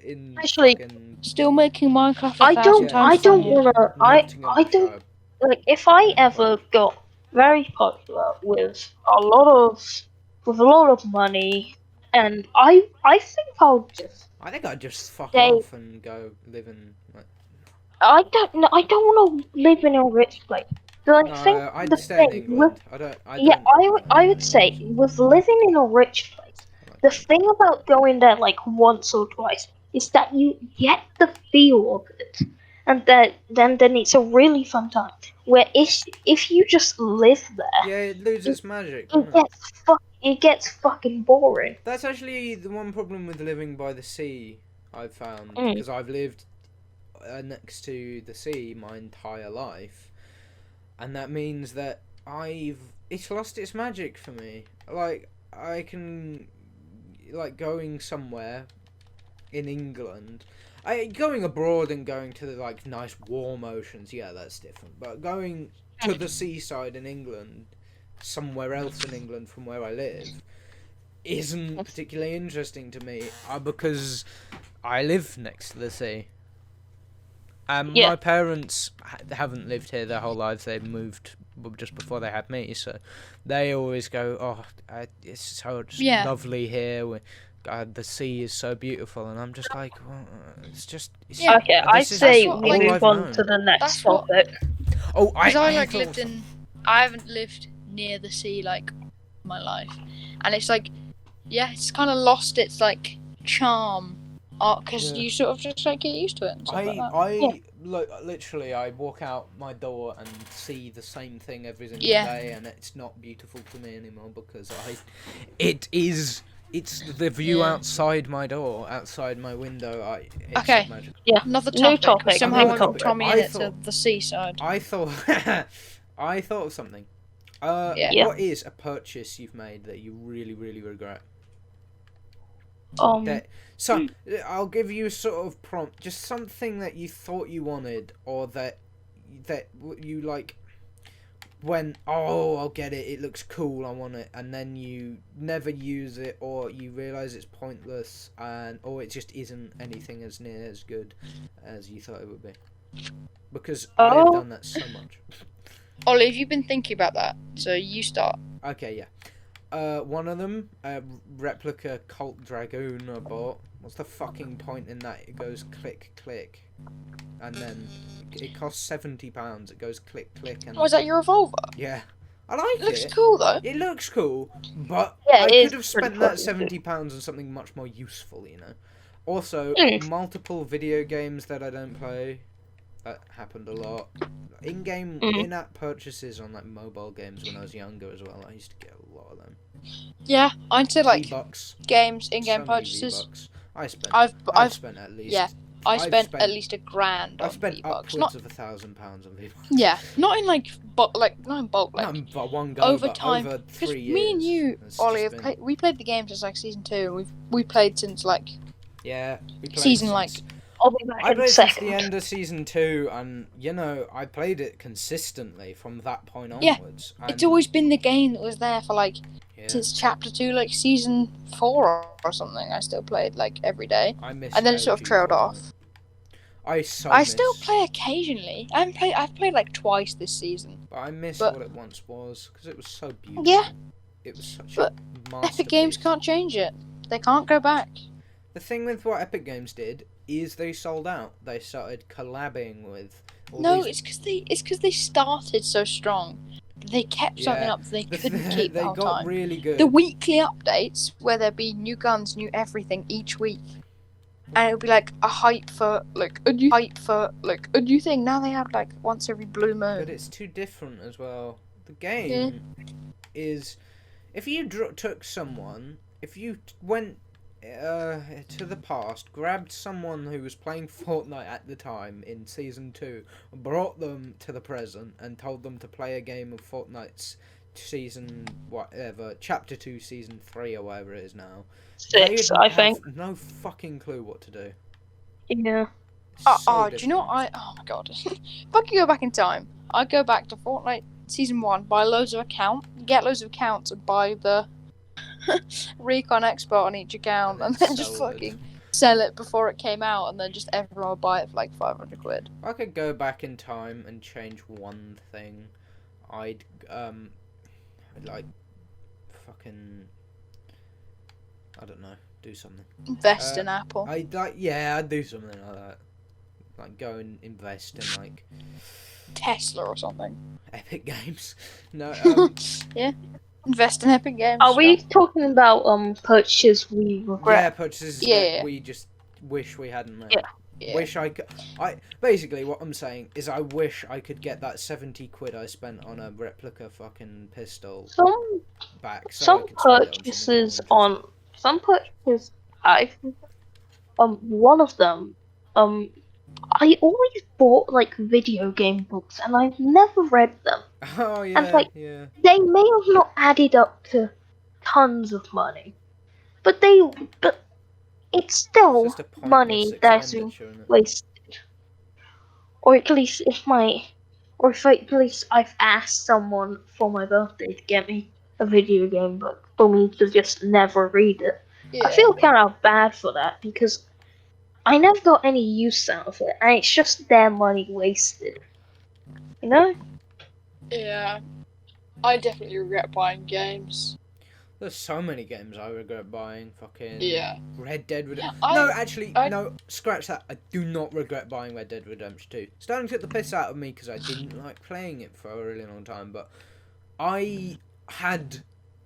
in Actually, fucking Still making Minecraft I 1,000 don't. I times don't funnier. wanna. I don't Nottinghamshire. like. If I ever got very popular with a lot of money, and I think I'll just I think I'd just fuck stay. off and go live in like. I don't know. I don't want to live in a rich place. So I think No, I'd the stay in thing with England. I don't. yeah, I would say with living in a rich place, the thing about going there like once or twice is that you get the feel of it, and then it's a really fun time. Where if you just live there, Yeah, it loses magic, it doesn't it? it gets fucking boring. That's actually the one problem with living by the sea. I've found Mm. because I've lived next to the sea my entire life, and that means that it's lost its magic for me. Like I can, like going somewhere in England, going abroad and going to the like nice warm oceans, yeah, that's different. But going to the seaside in England, somewhere else in England from where I live, isn't particularly interesting to me because I live next to the sea. Yeah. My parents haven't lived here their whole lives. They moved just before they had me, so they always go, "Oh, it's so lovely here. God, the sea is so beautiful," and I'm just like, well, Okay, I'd say we move on to the next topic. Oh, I haven't lived near the sea like my life, and it's like, yeah, it's kind of lost its like charm, because you sort of just like get used to it and stuff like that. Look, literally, I walk out my door and see the same thing every single day, and it's not beautiful to me anymore because it's the view outside my door, outside my window. Okay, another topic. New topic. Somehow I got Tommy in it to the seaside. I thought of something. What is a purchase you've made that you really, really regret? So I'll give you a sort of prompt, just something that you thought you wanted, or that you like when I'll get it, it looks cool, I want it, and then you never use it, or you realise it's pointless, or it just isn't anything as near as good as you thought it would be. Because I've done that so much. Ollie, have you been thinking about that? So you start. Okay, yeah. One of them, replica Cult Dragoon I bought. What's the fucking point in that? It goes click, click. And then it costs £70. It goes click, click. And is that your revolver? Yeah. I like it. It looks cool, though. It looks cool, but Yeah, I could have spent that £70 on something much more useful, you know? Also, multiple video games that I don't play. That happened a lot. In-app purchases on like mobile games when I was younger as well. I used to get a lot of them. Yeah, I'd say like V-Bucks. games, in-game purchases. V-Bucks. I've spent at least. Yeah, I spent at least £1,000. I've spent V-Bucks. upwards of £1,000 on V-Bucks. Yeah, not in like bulk, not in bulk, like not in one go, over but time. over 3 years. Me and you, Ollie, we played the game since like season 2. We played since like we played season like. I'll be back I in a played since second. the end of season 2, and you know I played it consistently from that point onwards. Yeah, it's always been the game that was there for like since chapter 2, like season 4 or something. I still played like every day, and then it sort of trailed off. I still play occasionally. I've played like twice this season. But I miss what it once was because it was so beautiful. Yeah, it was such a masterpiece. Epic Games can't change it. They can't go back. The thing with what Epic Games did is they sold out. They started collabing with. It's because they started so strong. They kept something up that they couldn't keep the whole time. They got really good. The weekly updates, where there'd be new guns, new everything each week, and it would be like a hype for like a new thing. Now they have like once every blue moon. But it's too different as well. The game is, if you took someone, if you went to the past, grabbed someone who was playing Fortnite at the time in season 2, brought them to the present, and told them to play a game of Fortnite's season chapter 2 season 3 or whatever it is now, 6, I think. no fucking clue what to do. Yeah. So do you know what oh my god. If I could go back in time, I'd go back to Fortnite Season 1, buy loads of get loads of accounts and buy the Recon Expert on each account and then just fucking sell it before it came out, and then just everyone would buy it for like 500 quid. If I could go back in time and change one thing, I'd like fucking, I don't know, do something. Invest in Apple. I'd do something like that. Like go and invest in like Tesla or something. Epic Games. No, Yeah. Invest in Epic Games. Are we talking about purchases we regret? yeah, purchases Yeah. that we just wish we hadn't made. Yeah. Wish I could. Basically what I'm saying is I wish I could get that 70 quid I spent on a replica fucking pistol back. So Some purchases I've one of them I always bought like video game books and I've never read them. Oh yeah, And like yeah. they may have not added up to tons of money, but it's still It's just a pointless money that's been expenditure, isn't it? wasted. Or at least at least I've asked someone for my birthday to get me a video game book for me to just never read it. Yeah. I feel kind of bad for that because I never got any use out of it, and it's just their money wasted. You know? Yeah. I definitely regret buying games. There's so many games I regret buying. Fucking Yeah. Red Dead Redemption. I- No, actually, no. Scratch that. I do not regret buying Red Dead Redemption 2. Starting to get the piss out of me because I didn't like playing it for a really long time, but I had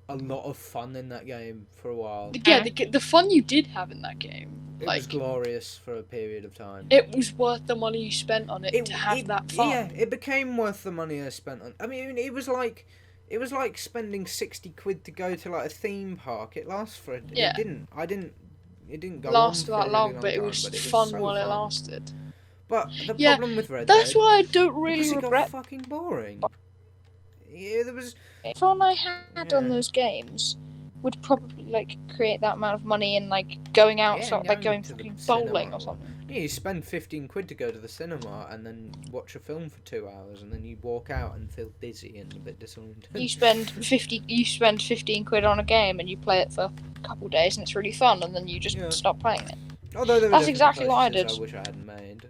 a lot of fun in that game for a while. Yeah, the fun you did have in that game. It was glorious for a period of time. It was worth the money you spent on it to have that fun. Yeah, it became worth the money I spent on. I mean, it was like spending 60 quid to go to like a theme park. It lasts for it. Yeah. It didn't go Last on for that a long, really but it time, was but fun so while it fun. lasted. But the Yeah, problem with Red That's Dead, why I don't because really it regret got fucking boring. Yeah, there was. the fun I had on Yeah. those games. Would probably like create that amount of money in like going out, Yeah, sort of, like going going to the fucking cinema bowling or- or something. Yeah, you spend 15 quid to go to the cinema and then watch a film for 2 hours, and then you walk out and feel dizzy and a bit disoriented. You spend 15 quid on a game and you play it for a couple of days and it's really fun, and then you just Yeah. stop playing it. Although there were That's definitely exactly what I purchases did. I wish I hadn't made.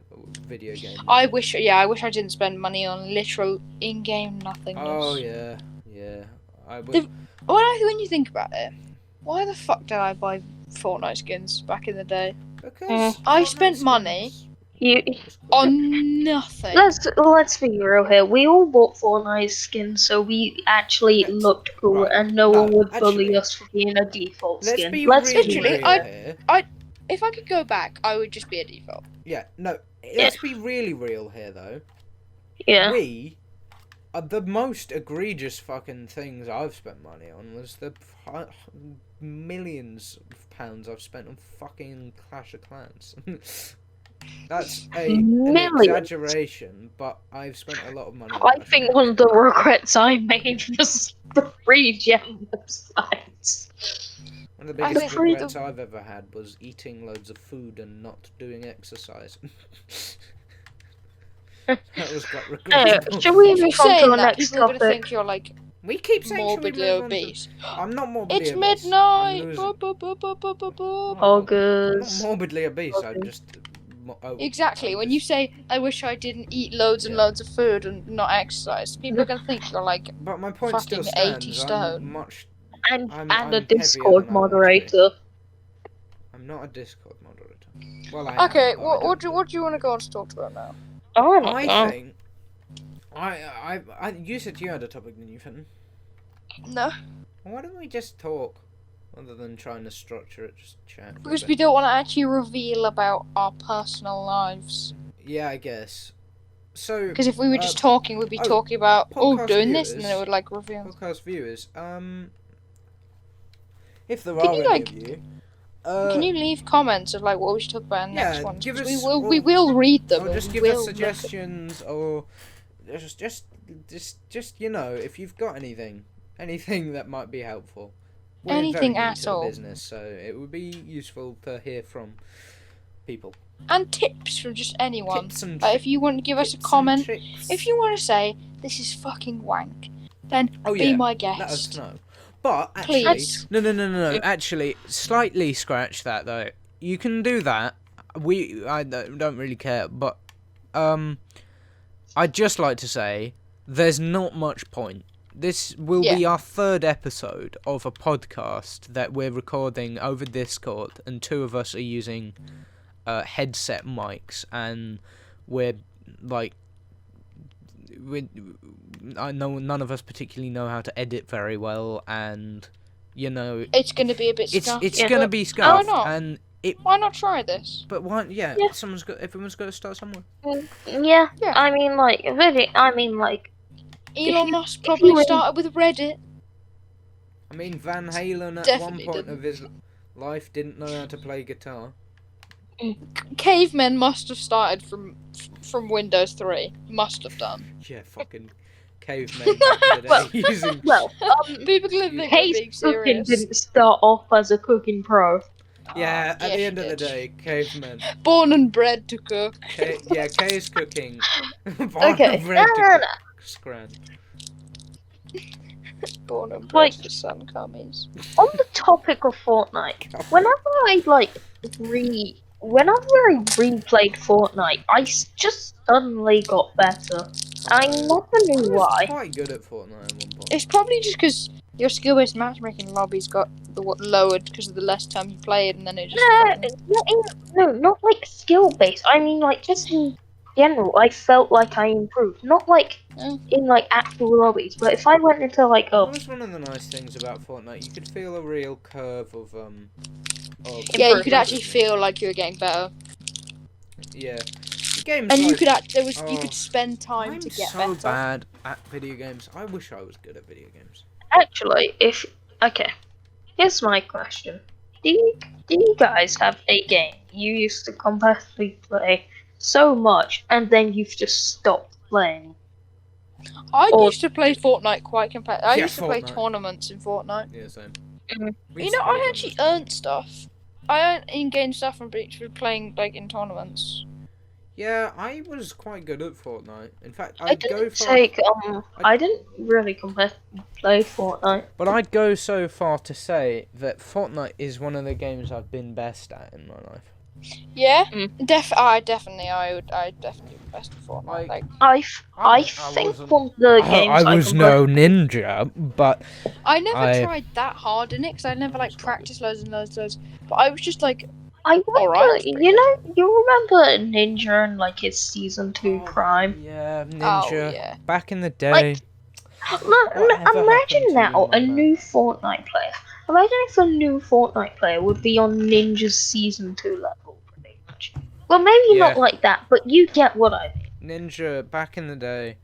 Video games. I wish I didn't spend money on literal in-game nothingness. Oh yeah, yeah. I would. When you think about it, why the fuck did I buy Fortnite skins back in the day? Because I Fortnite spent skins money You was cool. on nothing. let's be real here. We all bought Fortnite skins, so we actually Let's- looked cool, right, and no no, one would bully actually- us for being a default Let's skin. be Let's really be Literally, real real. here. If I could go back, I would just be a default. Yeah, no. Let's be really real here, though. Yeah. We the most egregious fucking things I've spent money on was the millions of pounds I've spent on fucking Clash of Clans. That's an Millions. exaggeration, but I've spent a lot of money on I Clash think of one of the regrets I made was the free gem websites. One of the I biggest think regrets I've ever had was eating loads of food and not doing exercise. That was quite regrettable. Should we If you're move on to saying the that, next people are gonna topic? think you're like We keep saying should we morbidly move on to- obese. I'm not morbidly It's obese. midnight. I'm losing- Boop, boop, boop, boop, boop, boop, boop. Oh, I'm good. not morbidly obese. I'm Okay. just. Exactly. When you say, "I wish I didn't eat loads and Yeah. loads of food and not exercise," people are gonna think you're like But my point still fucking stands. 80 stone. I'm much. And I'm a heavier Discord than I want to be. moderator. I'm not a Discord moderator. Well, I okay. am, but I What don't do you want to go on to talk about now? Oh, I think. You said you had a topic, didn't you, Fenton? No, Why don't we just talk, rather than trying to structure it? Just chat. for a because bit. we don't want to actually reveal about our personal lives. Yeah, I guess. So. Because if we were just Uh, talking, we'd be oh, talking about podcast doing this, and then viewers. it would like reveal. Podcast viewers, if there Can are you, any like, of you, Can you leave comments of like what we should talk about in the yeah, next one? give 'Cause us- we will read them. or and just we give will us look at- suggestions, or just you know, if you've got anything that might be helpful. We're Anything very new at to the all. business, so it would be useful to hear from people. and tips from just anyone. Tips and Like, if you want to give us a tips and comment, tricks. if you want to say this is fucking wank, then be my guest. Let us know. But actually, Please. no. Actually, slightly scratch that though. You can do that. I don't really care, but I'd just like to say there's not much point. This will be our third episode of a podcast that we're recording over Discord, and 2 of us are using headset mics, and we're like, I know none of us particularly know how to edit very well, and you know it's gonna be a bit scuffed. It's gonna be scuffed, and why not try this? But why? Yeah. Everyone's got to start somewhere. Yeah. I mean, like Elon Musk probably started with Reddit. I mean, Van Halen at Definitely one point of his life didn't know how to play guitar. Cavemen must have started from Windows 3. Must have done. Yeah, fucking cavemen back in the day using. People think they're being Cooking serious. didn't start off as a cooking pro. Yeah, at the end of the day, cavemen. Born and bred to cook. Kay's cooking. Okay. No. Scran. Born and bred for some commies. On the topic of Fortnite, whenever I replayed Fortnite, I just suddenly got better. I never knew why. I was quite good at Fortnite at one point. It's probably just because your skill-based matchmaking lobbies got lowered because of the less time you played, and then it just... No, not like skill-based. I mean, like, just in general, I felt like I improved. Not like in like actual lobbies, but if I went into like That was one of the nice things about Fortnite. You could feel a real curve of yeah, you could actually feel like you were getting better. Yeah. Games and like, you could spend time to get better. I'm so bad at video games. I wish I was good at video games. Actually, here's my question: Do you guys have a game you used to competitively play so much, and then you've just stopped playing? I used to play Fortnite quite competitive. I used to play Fortnite. tournaments in Fortnite. Yeah, same. You know, I actually earned stuff. I earned in-game stuff from playing like in tournaments. Yeah, I was quite good at Fortnite. In fact, I didn't really competitively play Fortnite. But I'd go so far to say that Fortnite is one of the games I've been best at in my life. Yeah, I definitely be best at Fortnite. Like, I think one of the games I was no ninja, but I never tried that hard in it because I never like practiced loads and loads. But I was just like, I wonder, you remember Ninja and like his season 2 Prime? Yeah, Ninja. Oh, yeah. Back in the day. Imagine now a new Fortnite player. Imagine if a new Fortnite player would be on Ninja's season 2 level, pretty much. Well, maybe not like that, but you get what I mean. Ninja, back in the day.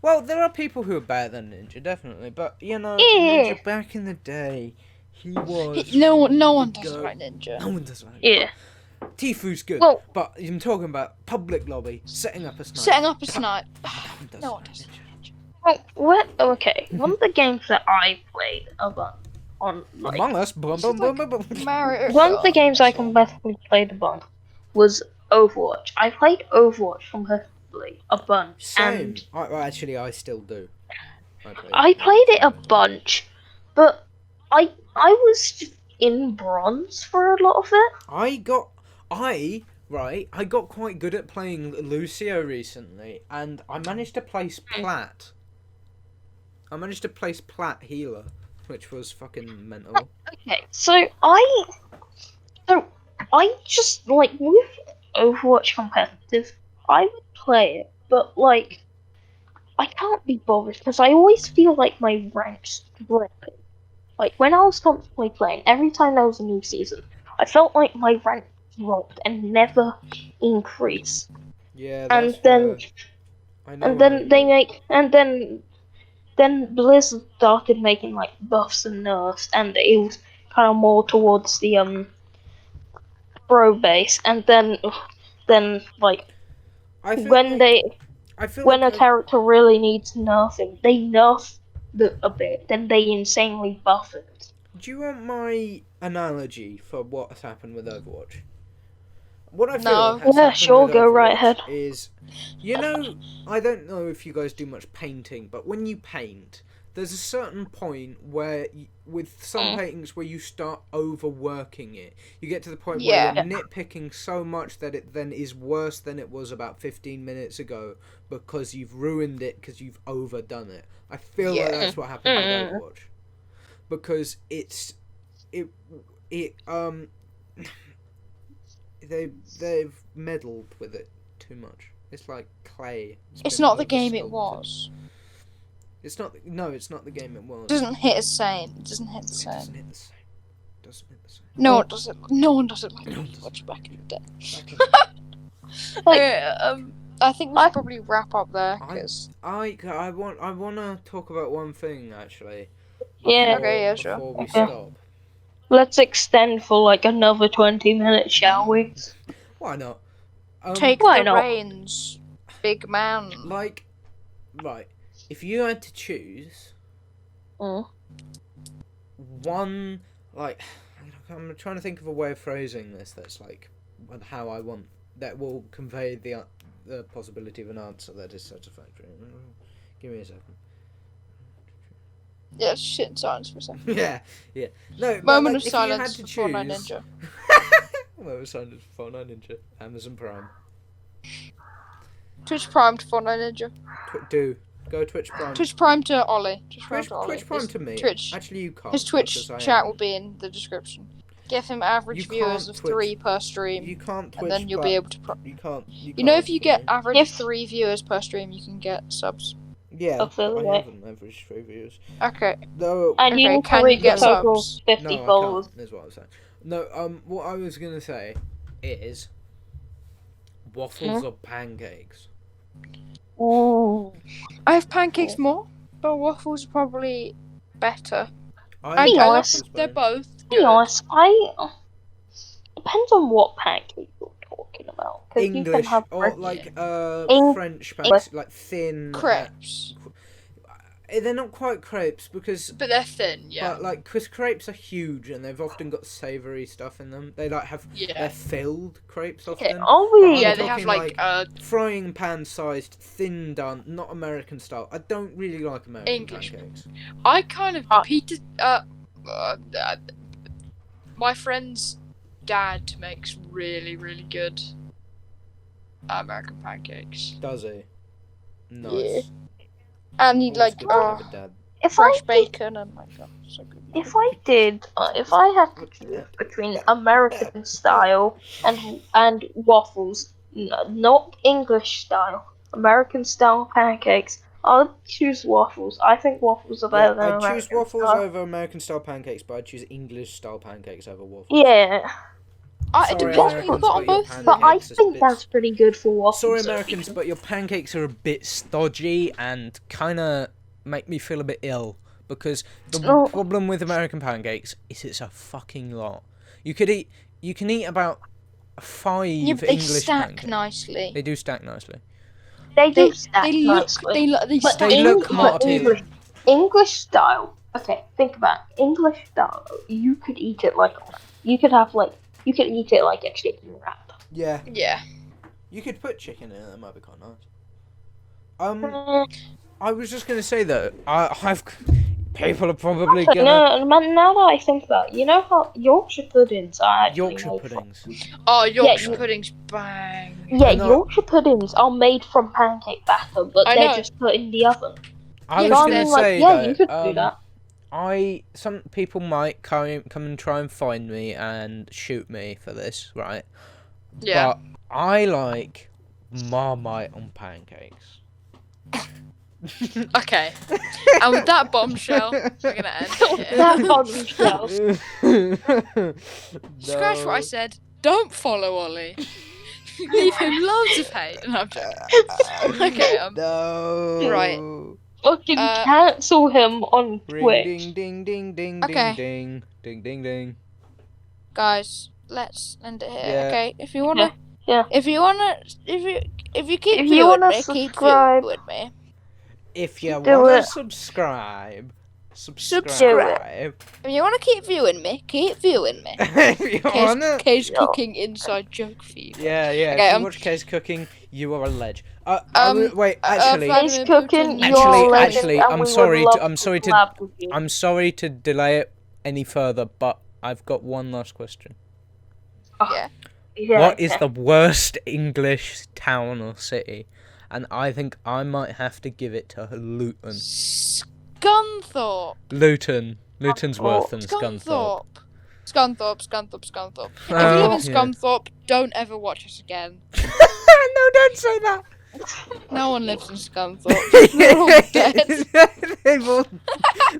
Well, there are people who are better than Ninja, definitely, but you know, Ninja back in the day, he was. No one does like Ninja. No one does like. Yeah. Tifu's good, but I'm talking about public lobby, setting up a snipe. No one does. Okay, one of the games that I played Among Us, boom, boom, boom, boom, boom. Mario. One of the games I competitively played a bunch was Overwatch. I played Overwatch competitively a bunch. Same. Actually, I still do. I played it a bunch, but I was in bronze for a lot of it. I got quite good at playing Lucio recently, and I managed to place Plat. I managed to place Plat healer, which was fucking mental. Okay, so I just like with Overwatch competitive, I would play it, but like I can't be bothered because I always feel like my ranks dropping. Like when I was constantly playing, every time there was a new season, I felt like my rank dropped and never increased. Yeah, and then Blizzard started making like buffs and nerfs, and it was kind of more towards the pro base, and then like when a character really needs nerfing, they nerf a bit, then they insanely buff it. Do you want my analogy for what's happened with Overwatch? what I feel No. has Yeah, happened sure, with go right Overwatch ahead. is, I don't know if you guys do much painting, but when you paint, there's a certain point where, with some paintings, where you start overworking it. You get to the point where Yeah. you're nitpicking so much that it then is worse than it was about 15 minutes ago because you've ruined it because you've overdone it. I feel like that's what happened with Overwatch. Because they've meddled with it too much. It's like clay. It's been not the game it oversculpted. was. It's not. No, it's not the game it was. It doesn't hit the same. It doesn't hit the It same. doesn't hit the same. Doesn't hit the same. No, it doesn't. No one does it like Overwatch back in the day. I think we should probably wrap up there because I want to talk about one thing actually. Yeah. Okay, yeah, sure. Before we Okay. stop. Let's extend for like another 20 minutes, shall we? Why not? take why the not? reins, big man. Like, right. If you had to choose one, like, I'm trying to think of a way of phrasing this that's like how I want that will convey the possibility of an answer that is satisfactory. Give me a second. Yeah, shit in silence for a second. Yeah. No, but, Moment like, of silence if for you had Fortnite to choose. Ninja. Moment of silence for Fortnite Ninja. Amazon Prime. Twitch Prime to Fortnite Ninja. Go Twitch Prime. Twitch Prime to Ollie. Twitch Prime to me. Twitch. Actually, you can't. His Twitch because I chat am- will be in the description. Give him average You viewers can't of Twitch- 3 per stream, You can't Twitch. and then you'll be able to. You can't. You know, if you get can't. average If- 3 viewers per stream, you can get subs. Yeah, Of the but I way. haven't averaged 3 views. Okay. No. And you Okay, need can to you reach get a total subs? 50 No, I followers. can't. Is what I was saying. No. What I was gonna say is waffles or pancakes. Ooh. I have pancakes more, but waffles are probably better. I Be I love honest. them. They're both To be good. honest, depends on what pancake you're talking about. 'Cause you can English have or bread- like Eng- French pancakes, like thin. Crepes. They're not quite crepes because. But they're thin, yeah. But like, because crepes are huge and they've often got savoury stuff in them. They like have Yeah. they're filled crepes often. Are we? Yeah, I'm they have talking, like frying pan sized, thin done, not American style. I don't really like American English. pancakes. I kind of Peter. My friend's dad makes really, really good American pancakes, Does he? Nice. Yeah. and he Always like good to have a dad. If fresh I bacon and like that. So good. if I had to choose between American style and waffles, not English style, American style pancakes, I'd choose waffles. I think waffles are better than I'd American choose waffles style. over American style pancakes, but I'd choose English style pancakes over waffles. Yeah, It Sorry, depends what Americans, you've got on but your both. but I pancakes are think bits- that's pretty good for waffles. Sorry, so Americans, we but your pancakes are a bit stodgy and kind of make me feel a bit ill. Because the Oh. problem with American pancakes is it's a fucking lot. You can eat about 5 Yeah, but they English stack pancakes. nicely. They do stack nicely. They do They stack look. nicely. They But stack They look nicely. hard too. English style. Okay, think about it. English style. You could eat it like you could eat it like a chicken wrap. Yeah. Yeah. You could put chicken in it. That might be quite nice. Mm, I was just gonna say though. I've people are probably actually, gonna now that I think about it, you know how Yorkshire puddings are actually Yorkshire made puddings. Oh, Yorkshire you- puddings, bang. Yeah, No. Yorkshire puddings are made from pancake batter, but I they're know. just put in the oven. I Yeah, was so gonna I'm say yeah, though, you could do that. Some people might come and try and find me and shoot me for this, right? Yeah. But I like Marmite on pancakes. Okay. And with that bombshell, we're gonna end it here. That bombshell. Scratch what I said. Don't follow Ollie. Leave him loads of hate. No, I'm joking. Okay. No. Right. Fucking cancel him on Ring, Twitch. ding ding ding ding Okay. ding ding ding ding. Guys, let's end it here. Yeah. Okay. If you wanna. Yeah. If you keep If you viewing wanna me, keep subscribe- viewing with me. If you Do wanna it. subscribe, subscribe. If you want to keep viewing me, If you wanna. K's cooking inside joke for you. Yeah. Okay, If you watch K's cooking, you are a ledge. Wait, K's cooking, you're Actually, a legend, and I'm we sorry would to- love I'm sorry to- collab with you. I'm sorry to delay it any further, but I've got one last question. Yeah. Yeah, What is the worst English town or city? And I think I might have to give it to Luton. Scunthorpe. Luton's worse than Scunthorpe. Scunthorpe. If you live in Yeah. Scunthorpe, don't ever watch us again. No, don't say that. No one lives in Scunthorpe. They're all dead.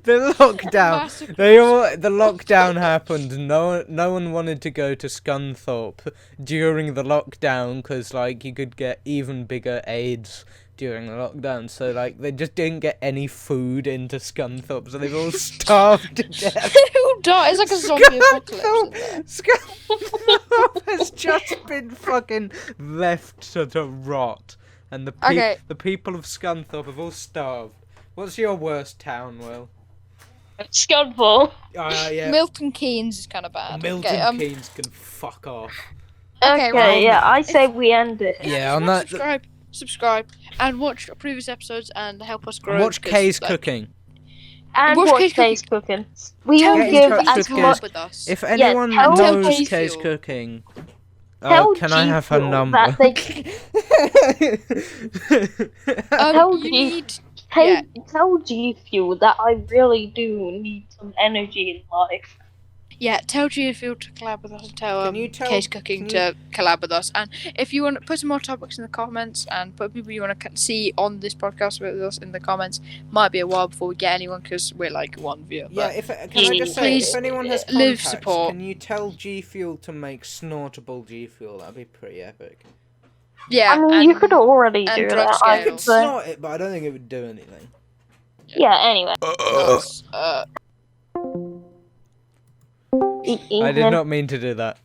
The lockdown. Massacre. The lockdown happened. No one wanted to go to Scunthorpe during the lockdown because like you could get even bigger AIDS during the lockdown. So like they just didn't get any food into Scunthorpe, so they've all starved to death. They all die. It's like a zombie apocalypse. In there. Scunthorpe has just been fucking left to rot, and the people of Scunthorpe have all starved. What's your worst town, Will? Scunthorpe. Yeah. Milton Keynes is kind of bad. Milton Keynes can fuck off. Okay, I say we end it. Yeah, on that. Subscribe, and watch previous episodes and help us grow. Watch Kay's cooking. And Watch watch K's cooking. We Tell will Kay's give cooking. as much. with us. If anyone tell knows Kay's Kay's fuel. cooking, Tell can I have her G-Fuel number? that they- Tell You G- need. Tell G Fuel that I really do need some energy in life. Yeah, tell G Fuel to collab with us and tell Can you tell- Case Cooking to collab with us. And if you want to put some more topics in the comments and put people you want to see on this podcast with us in the comments, might be a while before we get anyone because we're like one viewer. Yeah, But can I just say, Please, if anyone has live contacts, support. can you tell G Fuel to make snortable G Fuel? That'd be pretty epic. yeah, I mean, and, you could already and do drug that. scale. I I could could say. snort it, but I don't think it would do anything. Yeah. Anyway. Nice. I did not mean to do that.